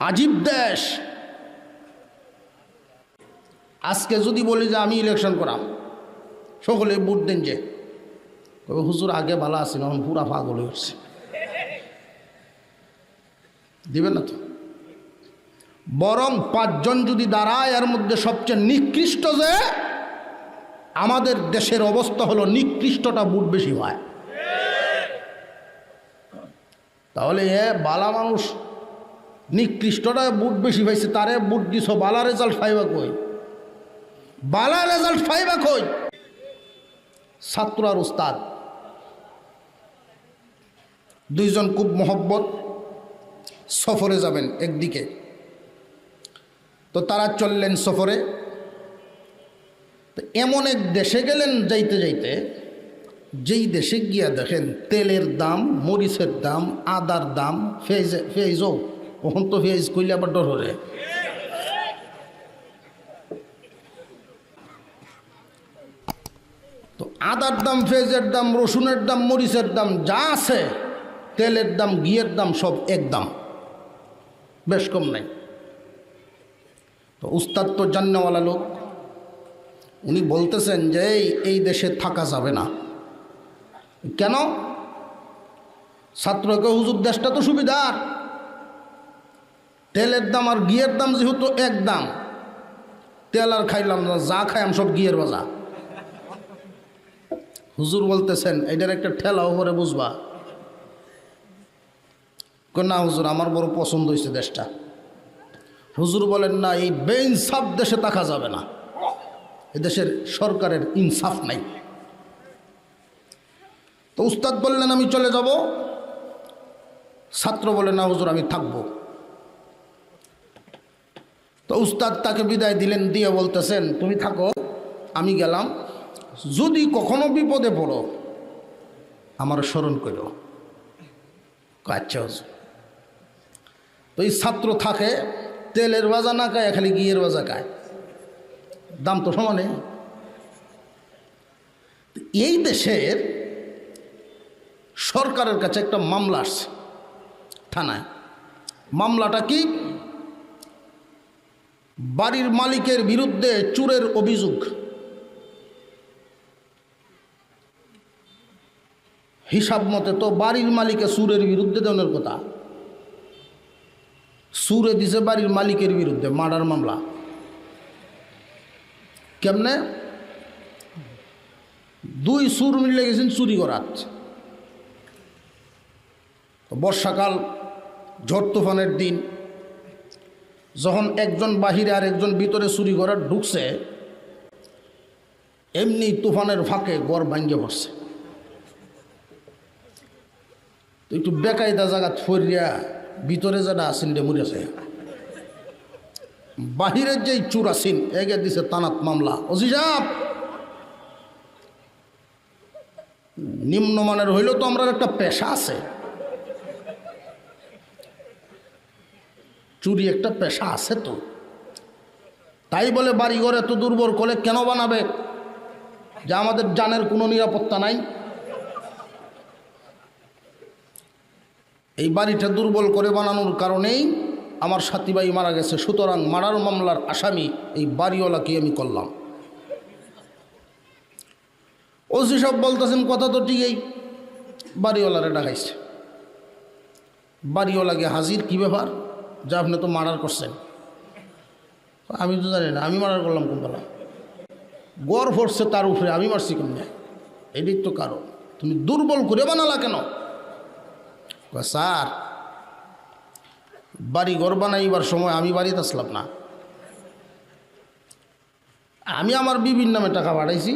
আজীব দেশ। আজকে যদি বলি যে আমি ইলেকশন করাম, সকলে ভোট দেন, যে তবে হুজুর আগে ভালো আছেন, এখন পুরা পাগল হয়ে উঠছে, দিবেন না তো। বরং 5 জন যদি দাঁড়ায়, এর মধ্যে সবচেয়ে নিকৃষ্ট, যে আমাদের দেশের অবস্থা হলো নিকৃষ্টটা ভোট বেশি হয়। তাহলে বালা মানুষ নিকৃষ্টটা ভোট বেশি পাইছে, তারে ভোট দিছ, বালা রেজাল্ট পাইবা কই? বালা রেজাল্ট পাইবা কই? ছাত্র আর উস্তাদ 2 জন খুব মহব্বত, সফরে যাবেন একদিকে। তো তারা চললেন সফরে। তো এমন এক দেশে গেলেন যাইতে যাইতে, যেই দেশে গিয়া দেখেন তেলের দাম, মরিচের দাম, আদার দাম, ফেজও ওখান তো ফেজ কইলে আবার ডর হরে। তো আদার দাম, ফেজের দাম, রসুনের দাম, মরিচের দাম যা আছে, তেলের দাম, ঘিয়ের দাম, সব এক দাম, বেশ কম নাই। তো উস্তাদ তো জান্নাওয়ালা লোক, উনি বলতেছেন যে এই দেশে থাকা যাবে না। কেন? ছাত্রকে, হুজুর দেশটা তো সুবিধার, তেলের দাম আর ঘিয়ের দাম যেহেতু এক দাম, তেল আর খাইলাম না, যা খাইলাম সব ঘিয়ের বাজা। হুজুর বলতেছেন এটার একটা ঠেলা উপরে বুঝবা। না হুজুর, আমার বড় পছন্দ হয়েছে দেশটা। হুজুর বলেন না, এই বেইনসাফ দেশে থাকা যাবে না, এদেশের সরকারের ইনসাফ নাই। তো উস্তাদ বললেন আমি চলে যাব। ছাত্র বলে না হুজুর, আমি থাকব। তো উস্তাদ তাকে বিদায় দিলেন, দিয়ে বলতেছেন তুমি থাকো, আমি গেলাম, যদি কখনো বিপদে পড়ো আমার স্মরণ করো। আচ্ছা হুজুর। তো এই ছাত্র থাকে, তেলের বাজা না খায়, খালি ঘিয়ের বাজা খায়, দাম তো সমানে। এই দেশের সরকারের কাছে একটা মামলা আসছে থানায়। মামলাটা কি? বাড়ির মালিকের বিরুদ্ধে চুরের অভিযোগ। হিসাব মতে তো বাড়ির মালিকে চুরের বিরুদ্ধে দেওয়ার কথা, চুরে দিছে বাড়ির মালিকের বিরুদ্ধে মার্ডার মামলা। কেমনে? 2 চুর মিলে গেছেন চুরি করাত। বর্ষাকাল, ঝড় তুফানের দিন, যখন একজন বাহিরে আর একজন ভিতরে চুরি করার ঢুকছে, এমনি তুফানের ফাঁকে ঘর ভাঙ্গে পড়ছে। তো একটু বেকায়দা জায়গা ফরিয়া ভিতরে যারা আসেন ডে মরেছে। বাহিরের যেই চুর আসেন এগে দিছে তানাত মামলা। ওসি সাহেব, নিম্নমানের হইলেও তো আমরা একটা পেশা আছে, চুরি একটা পেশা আছে তো, তাই বলে বাড়িঘর এত দুর্বল করে কেন বানাবে যে আমাদের জানের কোনো নিরাপত্তা নাই? এই বাড়িটা দুর্বল করে বানানোর কারণেই আমার সাথী ভাই মারা গেছে, সুতরাং মার্ডার মামলার আসামি এই বাড়িওয়ালাকে আমি করলাম। ওসি সব বলতেছেন কথা তো ঠিকই, বাড়িওয়ালারে ডাকাইছে। বাড়িওয়ালাকে হাজির, কি ব্যাপার যা আপনি তো মার্ডার করছেন? আমি তো জানি না, আমি মার্ডার করলাম কোনবেলা? গড় ফরছে তার উপরে, আমি মারছি কেমনে? এটাই তো কারণ, তুমি দুর্বল করে বানালা কেন? স্যার, বাড়ি ঘর বানাইবার সময় আমি বাড়িতে আসলাম না, আমি আমার বিবির নামে টাকা বাড়াইছি,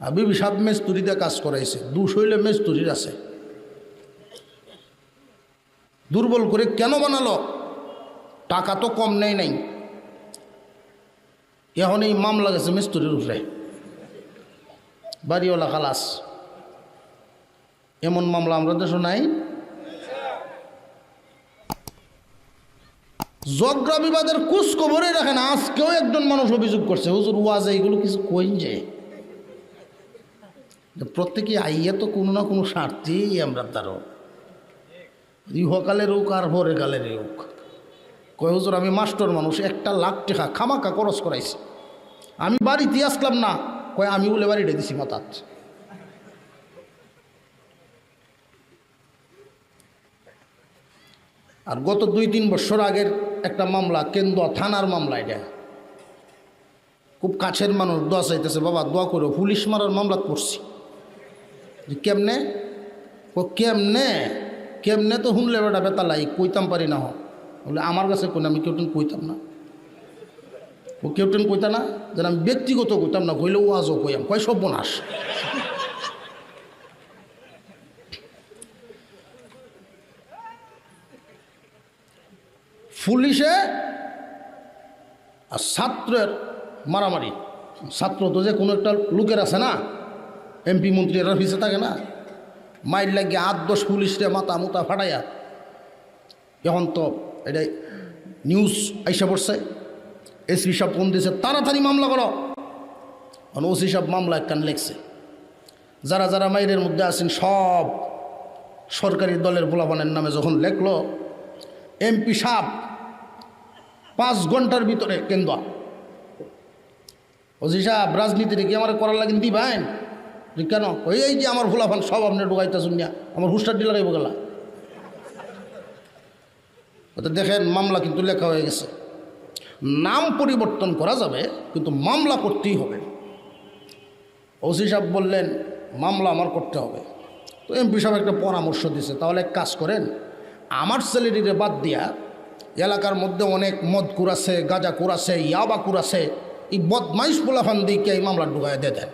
আর বিবি সব মেস্তুরিতে কাজ করাইছে, 200 হইলে মেস্তুরির আছে। দুর্বল করে কেন বানালো? টাকা তো কম নেই নাই, এখন এই মামলা গেছে মেস্তুরির উপরে, বাড়িওয়ালা খালাস। এমন মামলা আমরা দেশে নাই। জগরা বিবাদের কুচ খবরে রাখেন। আজকেও একজন মানুষ অভিযোগ করছে, হুজুর ওয়াজে এগুলো কিছু কইন যে প্রত্যেকে আইয়া তো কোনো না কোনো স্বার্থেই আমরা তারও ইহকালের হোক আর পরে কালের হোক, কয় হুজুর আমি মাস্টার মানুষ, 1,00,000 টাকা খামাকা খরচ করাইছি, আমি বাড়িতে আসলাম না। কয় আমি বলে বাড়িটা দিছি মাথাত। আর গত 2-3 বছর আগের একটা মামলা, কেন্দ্র থানার মামলা, এটা খুব কাছের মানুষ দোয়া চাইতেছে, বাবা দোয়া করো, পুলিশ মারার মামলা পড়ছি। কেমনে? ও কেমনে কেমনে তো শুনলে বেটা বেতালাই কইতাম পারি না। বলে আমার কাছে কোন আমি কেউটেন কইতাম না। ও কেউটেন কইতা না, যেন আমি ব্যক্তিগত কইতাম না, কইলে ও আজও কইয়াম, কয় সর্বনাশ। পুলিশে আর ছাত্রের মারামারি। ছাত্র তো যে কোনো একটা লোকের আছে না, এমপি মন্ত্রী এর অফিসে থাকে না, মাইর লাগিয়ে 8-10 পুলিশরে মাথা মুতা ফাটাইয়া। এখন তো এটাই নিউজ আইসা পড়ছে, এসপি সাহেব ফোন দিয়েছে তাড়াতাড়ি মামলা করো। ওসি সাহেব মামলা একখান লেখছে, যারা যারা মাইরের মধ্যে আছেন সব সরকারি দলের পোলাপানের নামে যখন লেখলো, এমপি সাহেব 5 ঘন্টার ভিতরে কেন্দ্র। ওসি সাহেব রাজনীতিটা কি আমার করার লাগেন দিবেন? কেন? এই যে আমার ফুলাফান সব আপনি ঢুকাইতে শুনিয়া আমার হুস্টার ডিলার হইব গেলা। ওটা দেখেন মামলা কিন্তু লেখা হয়ে গেছে। নাম পরিবর্তন করা যাবে কিন্তু মামলা করতেই হবে। ওসি সাহেব বললেন মামলা আমার করতে হবে। তো এমপি সাহেব একটা পরামর্শ দিছে, তাহলে এক কাজ করেন, আমার স্যালারিরে বাদ দিয়া এলাকার মধ্যে অনেক মদ কুড়াছে, গাঁজা কুড়াছে, ইয়াবা কুড়াছে, এই বদমাইশ পোলাফান দিকে এই মামলা ঢুকায় দিয়ে দেন।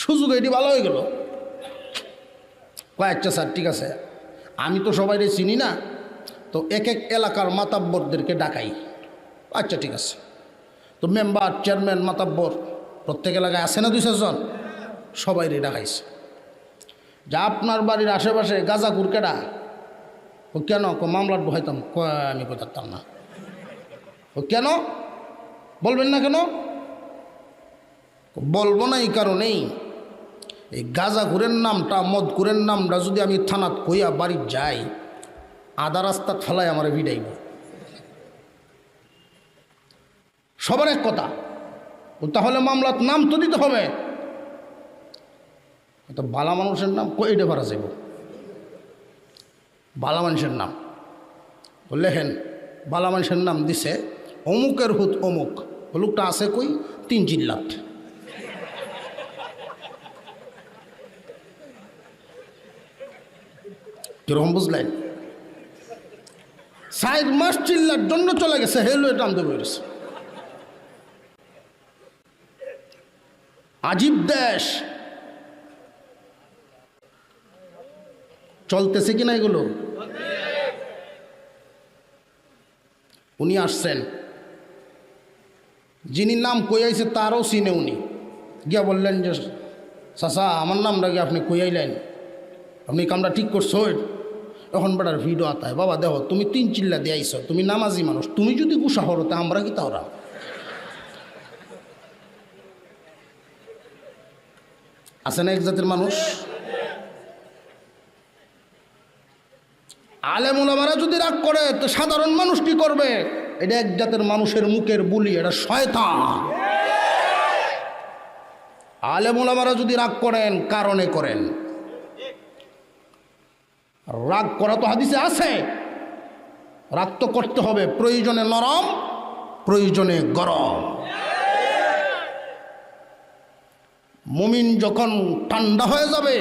সুযোগ এটি ভালো হয়ে গেল। আচ্ছা স্যার ঠিক আছে, আমি তো সবাইরে চিনি না, তো এক এক এলাকার মাতাব্বরদেরকে ডাকাই। আচ্ছা ঠিক আছে। তো মেম্বার, চেয়ারম্যান, মাতাব্বর প্রত্যেক এলাকায় আছে না 2-4 জন, সবাইরে ডাকাইছে। যা আপনার বাড়ির আশেপাশে গাঁজা কুরকেডা? ও কেন? মামলা ঢুকাইতাম। আমি কোথাতাম না। ও কেন বলবেন না? কেন বলবো না? এই কারণেই, এই গাঁজা ঘুরের নামটা, মদ ঘুরের নামটা যদি আমি থানাত কইয়া বাড়ি যাই, আধা রাস্তা ফেলাই আমার ভিড়াইব। সবার এক কথা, তাহলে মামলার নাম তো দিতে হবে। তো বালা মানুষের নাম কইডে পারা যাইব, বালা মানুষের নাম লেখেন। বালা মানুষের নাম দিছে অমুকের হুত অমুক। লোকটা আছে কই? 3 জিল্লাত। কিরকম বুঝলেন? 4 মাস চিল্লার জন্য চলে গেছে, হেলো এটা আনতে পেরেছে। আজীব দেশ চলতেছে কিনা এগুলো? উনি আসছেন, যিনি নাম কই আইছে তারও চিনে। উনি গিয়া বললেন যে চাচা আমার নামটা গিয়ে আপনি কই আইলেন, আপনি কামটা ঠিক করছেন। এখন বেটার ভিডিও আতায়, বাবা দেখো তুমি 3 চিল্লা দিয়ে আইছ, তুমি নামাজি মানুষ, তুমি যদি গুসা হরো তা আমরা কি তাওরা? আছে না এক জাতের মানুষ? আলেম ওলামারা যদি রাগ করে তো সাধারণ মানুষ কি করবে? এটা এক জাতের মানুষের মুখের বুলি, এটা শয়তান। আলেম ওলামারা যদি রাগ করেন কারণে করেন। রাগ করা তো হাদিসে আছে, রাগ তো করতে হবে, প্রয়োজনে নরম, প্রয়োজনে গরম। মুমিন যখন ঠান্ডা হয়ে যাবে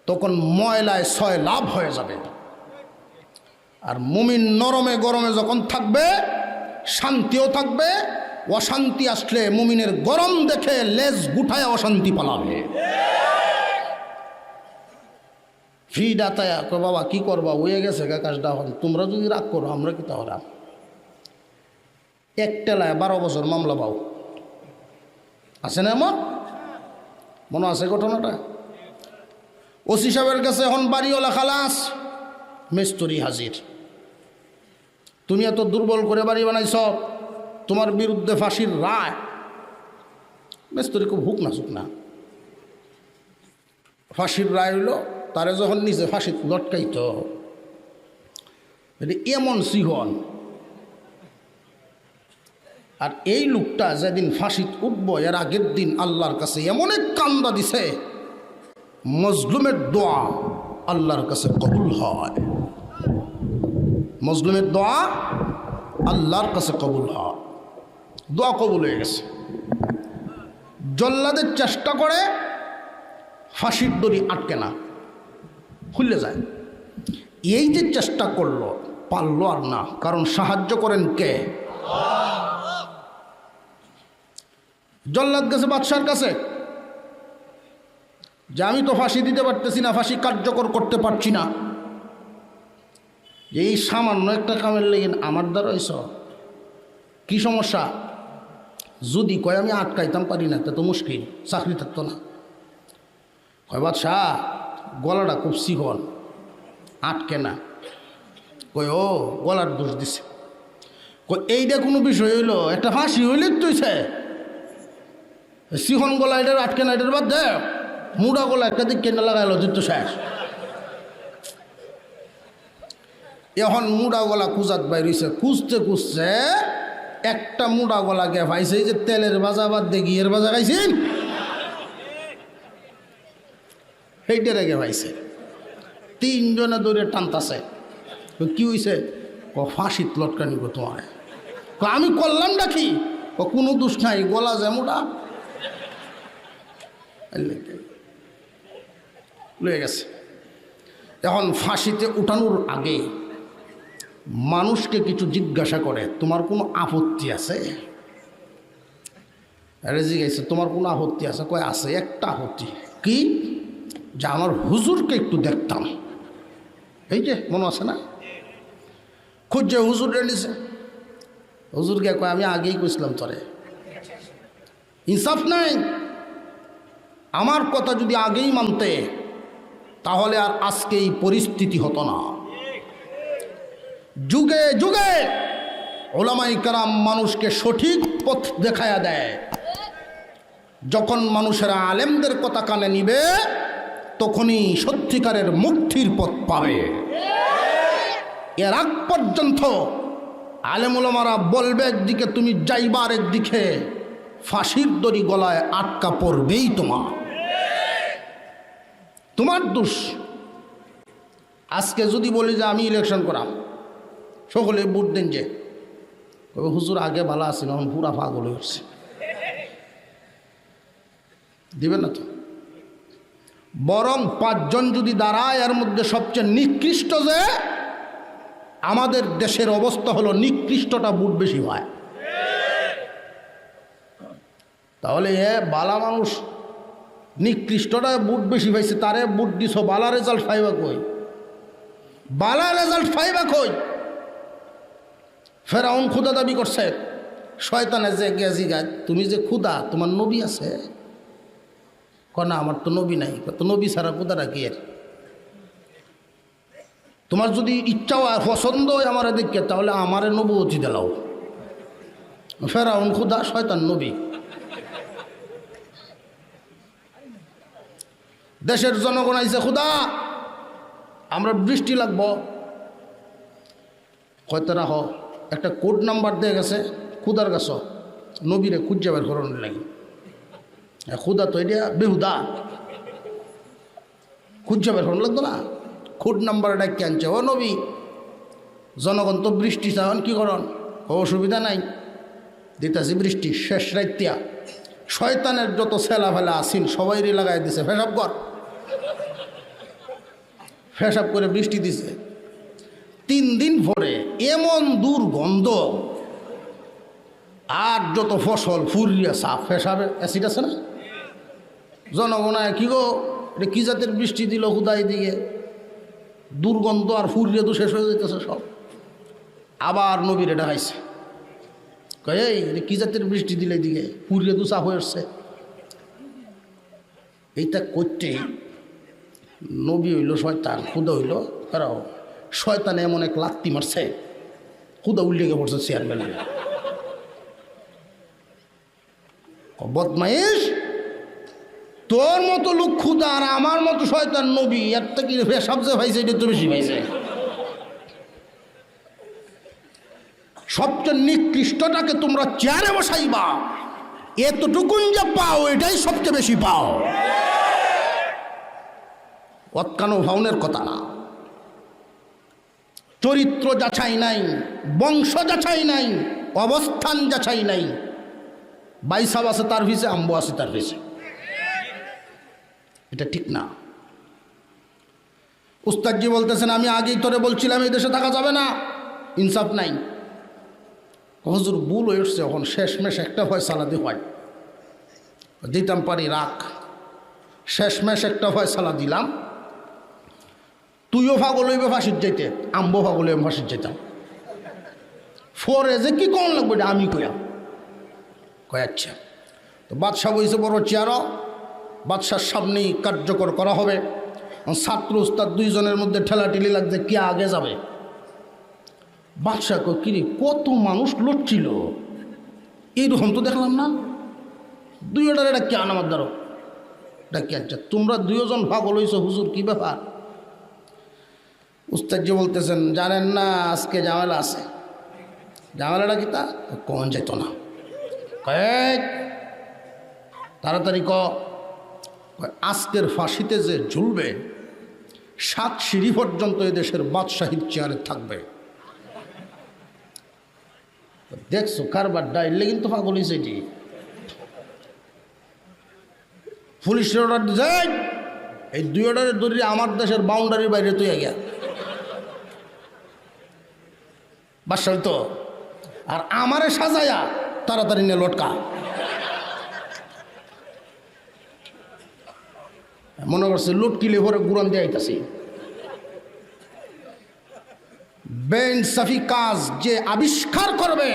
তখন ময়লায় 6 লাভ হয়ে যাবে। আর মুমিন নরমে গরমে যখন থাকবে শান্তিও থাকবে। অশান্তি আসলে মুমিনের গরম দেখে লেজ গুঠায় অশান্তি পালাবে। ফিডাতায়া কো বাবা কি করবা, হয়ে গেছে কাজটা, তোমরা যদি রাগ করো আমরা কি তাহলে? একটেলায় 12 বছর মামলা পাও। আছে না এমন? মনে আছে ঘটনাটা? ওসি সাহেবের কাছে এখন বাড়িওয়ালা খালাস, মিস্ত্রি হাজির। তুমি এত দুর্বল করে বাড়ি বানাইছ, তোমার বিরুদ্ধে ফাঁসির রায়। মিস্ত্রি খুব হুক না চুক না, ফাঁসির রায় হইল। তারে যখন নিজে ফাঁসি লটকাইত, এটা এমন সিহন। আর এই লোকটা যেদিন ফাঁসিত উঠব এর আগের দিন আল্লাহর কাছে এমন এক কান্দা দিছে, মজলুমের দোয়া আল্লাহর কাছে কবুল হয়। মজলুমের দোয়া আল্লাহর কাছে কবুল হয়। দোয়া কবুল হয়ে গেছে। জল্লাদের চেষ্টা করে ফাঁসির দড়ি আটকে না, খুলে যায়। এই যে চেষ্টা করলো, পারলো আর না, কারণ সাহায্য করেন কে? জল্লাদ গেছে বাদশার কাছে যে আমি তো ফাঁসি দিতে পারতেছি না, ফাঁসি কার্যকর করতে পারছি না, যে এই সামান্য একটা কামের লেগে আমার দ্বারা হইছ, কি সমস্যা? যদি কয় আমি আটকাইতাম পারি না, তা তো মুশকিল, চাকরি থাকতো না। কয় বাদশাহ গলাটা খুব শিহন, আটকে না। কই ও গলার দোষ দিছে। কই এইটা কোনো বিষয় হইলো? একটা ফাঁসি হইলে তুইছে শিহন গলা, এটার আটকে না, এটার বাদ দে। মুড়া গলা একটা দিক কেনা লাগাইলো, তুই তো শেষ। এখন মুড়া গলা খুঁজাত বাইরেছে, খুঁজতে খুঁজছে একটা মুড়া গলা গে ভাইছে, যে তেলের ভাজা বাদ দিয়ে ঘিয়ের ভাজা খাইছেন, সেইটা রেগে ভাইছে। তিনজনে দৌড়ে টানতাছে। কি হয়েছে? ফাঁসিত লটকানি গো তোমার। আমি করলাম ডাকি, কোনো দোষ নাই, গলা যে মুড়া লয়ে গেছে। এখন ফাঁসিতে উঠানোর আগে মানুষকে কিছু জিজ্ঞাসা করে, তোমার কোনো আপত্তি আছে? জিজ্ঞাসা তোমার কোনো আপত্তি আছে? কয় আছে একটা আপত্তি। কি? যে আমার হুজুরকে একটু দেখতাম। এই যে মনে আছে না, খুঁজছে হুজুর নিছে। হুজুরকে কয় আমি আগেই কইছিলাম তোরে, ইনসাফ নাই। আমার কথা যদি আগেই মানতে, তাহলে আর আজকে এই পরিস্থিতি হতো না। যুগে যুগে ওলামায়ে কেরাম মানুষকে সঠিক পথ দেখায়া দেয়। যখন মানুষেরা আলেমদের কথা কানে নিবে, তখনই সত্যিকারের মুক্তির পথ পাবে। এর আগ পর্যন্ত আলেম ওলামারা বলবে একদিকে তুমি যাইবার, একদিকে ফাঁসির দড়ি গলায় আটকা পড়বেই তোমার দোষ। আজকে যদি বলি যে আমি ইলেকশন করাম, সকলে ভোট দেন, যে হুজুর আগে ভালো আছে, এখন পুরা পাগল হয়ে উঠছে, দিবেন না তো। বরং পাঁচজন যদি দাঁড়ায়, এর মধ্যে সবচেয়ে নিকৃষ্ট, যে আমাদের দেশের অবস্থা হলো নিকৃষ্টটা ভোট বেশি হয়। তাহলে বালা মানুষ নিকৃষ্টটা ভোট বেশি পাইছে, তারে ভোট দিছ, বালা রেজাল্ট পাইবা কই? বালা রেজাল্ট পাইবা কই? ফেরাউন খুদা দাবি করছে। শয়তানে যে গেজি গাছ, তুমি যে খুদা, তোমার নবী আছে? না আমার তো নবী নাই। তো নবী ছাড়া খুদারা কি? এর তোমার যদি ইচ্ছা হয়, পছন্দ হয় আমার দেখে, তাহলে আমারে নবুয়তি দিলাও। ফেরাউন খুদা, শয়তান নবী। দেশের জনগণ আইছে, খুদা আমরা বৃষ্টি লাগবো। হয়তো রাখ একটা কোড নাম্বার দিয়ে গেছে খুদার কাছ, নবীরে খুঁজে বের করানোর লাগে। খুদা তো এটা বেহুদা, খুঁজে বের করানো লাগতো না। কোড নাম্বারটা কে আনছে? ও নবী, জনগণ তো বৃষ্টি চান, কি করন? অসুবিধা নাই, দিতেছি বৃষ্টি। শেষ রাইতিয়া শয়তানের যত ছেলা ফেলা আসিন সবাইরই লাগাই দিছে, ফেসাব কর। ফেসাব করে বৃষ্টি দিছে। 3 দিন পরে এমন দুর্গন্ধ, আর যত ফসল ফুরিয়া সাপ, ফেসাবের অ্যাসিড আছে না। জনগণায় কি গো, এটা কি জাতের বৃষ্টি দিল হুদাই দিকে, দুর্গন্ধ আর ফুরিয়া তো শেষ হয়ে যেতেছে সব। আবার নবীর এটা খাইছে, এই কি জাতের বৃষ্টি দিলে দিকে, ফুরিয়া তো সাফ হয়ে আসছে। এইটা করতে নবী হইল শয়তান, খুদা হইল ফেরাও। শয়তানে এমন এক লাত্তি মারছে, খুদা উল্লেখে পড়ছে চেয়ারম্যান। বদমাইশ, তোর মতো লোক খুদা আর আমার মতো শয়তান নবী, এর থেকে ফেসাব যে ভাইছে এটা তো বেশি ভাইছে। সবচেয়ে নিকৃষ্টটাকে তোমরা চেয়ারে বসাইবা, এতটুকুন যে পাও এটাই সবচেয়ে বেশি পাও। অতকানো ভাউনের কথা না। চরিত্র যাচাই নাই, বংশ যাচাই নাই, অবস্থান যাচাই নাই। বাইসাব আছে তার ভিসে, আম্বু আছে তার ভিসে, এটা ঠিক না। উস্তাদজি বলতেছেন আমি আগেই তোরে বলছিলাম এই দেশে থাকা যাবে না, ইনসাফ নাই। হুজুর ভুল হয়ে উঠছে, এখন শেষমেশ একটা ফয়সালা দিয়ে হয়, দিতাম পারি রাখ। শেষমেশ একটা ফয়সালা দিলাম, তুইও পাগল হইবে ফাঁসির যাইতে, আম্বো পাগল হইবে ফাঁসির যাইতাম। ফরে যে কি কম লাগবে এটা আমি কইয়া কয় আচ্ছা। তো বাদশাহ বইছে বড় চেয়ারও, বাদশার সামনেই কার্যকর করা হবে। ছাত্র উস্তাদ দুইজনের মধ্যে ঠেলাঠেলি লাগছে, কে আগে যাবে। বাদশাহ কয় কিরে কত মানুষ লড়ছিল, এইরকম তো দেখলাম না। দুইটার এটা কে আমার ধরো, এটা কে? আচ্ছা তোমরা দুইজন পাগল হইছো হুজুর, কি ব্যাপার? উস্তাদজি বলতেছেন জানেন না আজকে ঝামেলা আছে। ঝামেলাটা কি? তা কখন যেত না, কয়েক তাড়াতাড়ি আজকের ফাঁসিতে যে ঝুলবে 7 সিঁড়ি পর্যন্ত এদেশের বাদশাহীর চেয়ারে থাকবে। দেখছো কারবার ডাইলে কিন্তু পাগল হয়েছে এটি। পুলিশের অর্ডার দিছে এই 2 অর্ডারের দড়ি আমার দেশের বাউন্ডারির বাইরে তুই গিয়া বাদশাহ তো, আর আমারে সাজায়া তাড়াতাড়ি নিয়ে লটকা। মনে করছে লুটকিলে ভরে গুরান দিয়ে আইতাছি। বেইনসাফি কাজ যে আবিষ্কার করবে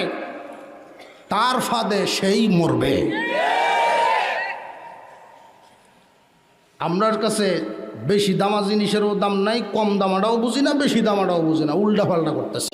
তার ফাঁদে সেই মরবে। আপনার কাছে বেশি দামা জিনিসেরও দাম নাই, কম দামাটাও বুঝি না, বেশি দামাটাও বুঝি না, উল্টা পাল্টা করতেছে।